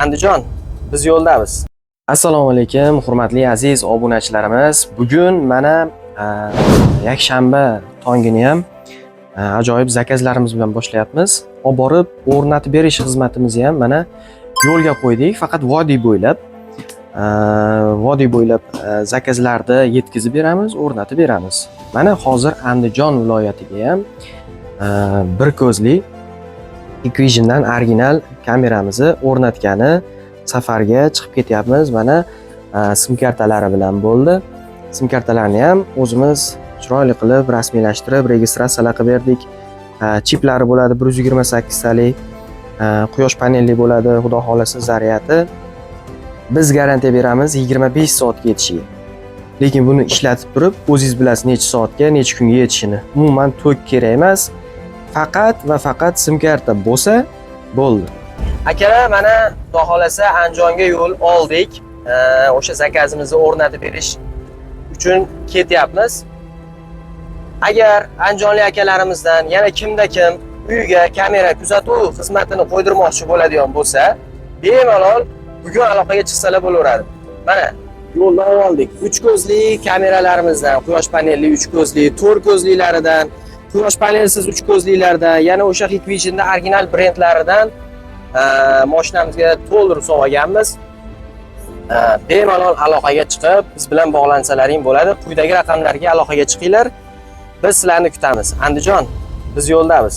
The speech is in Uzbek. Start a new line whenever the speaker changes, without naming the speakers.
Andijon, biz yo'ldamiz. Assalomu alaykum, hurmatli aziz obunachilarimiz. Bugun mana yakshanba tongini ham ajoyib zakazlarimiz bilan boshlayapmiz. Olib borib o'rnatib berish xizmatimizni ham mana yo'lga qo'ydik. Faqat vodiy bo'ylab zakazlarni yetkazib beramiz, o'rnatib beramiz. Mana hozir Andijon viloyatiga ham bir ko'zli Hikvisiondan original kameramizni o'rnatgani safarga chiqib ketyapmiz. Mana sim kartalari bilan bo'ldi. Sim kartalarni ham o'zimiz chiroyli qilib rasmiylashtirib, registratsiyalar qilib berdik. Chiplari bo'ladi 128 talik, quyosh panelli bo'ladi, xudo xolasa zaryadi. Biz garantiya beramiz 25 soatga yetishiga. Lekin buni ishlatib turib, o'zingiz bilasiz necha soatga, necha kunga yetishini. Umuman tok kerak emas. Faqat va faqat sim karta bo'lsa bo'ldi. Akalar, mana xudo xolasa Andijonga yo'l oldik. O'sha zakazimizni o'rnatib berish uchun ketyapmiz. Agar andijonlik akalarimizdan yana kim uyiga kamera kuzatuv xizmatini qo'ydirmoqchi bo'ladigan bo'lsa, bemalol bugun aloqaga chiqsalar bo'laveradi. Mana yo'ldan oldik. 3 ko'zli kameralarimizdan, quyosh panelli 3 ko'zli, 4 ko'zlilaridan, quyosh panelsiz 3 ko'zlilardan, yana o'sha Hikvisionda original brendlaridan mashinamizga to'ldirib olganmiz. Bemalol aloqaga chiqib, biz bilan bog'lansalaring bo'ladi. Quyidagi raqamlarga aloqaga chiqinglar. Biz sizlarni kutamiz. Andijon, biz yo'ldamiz.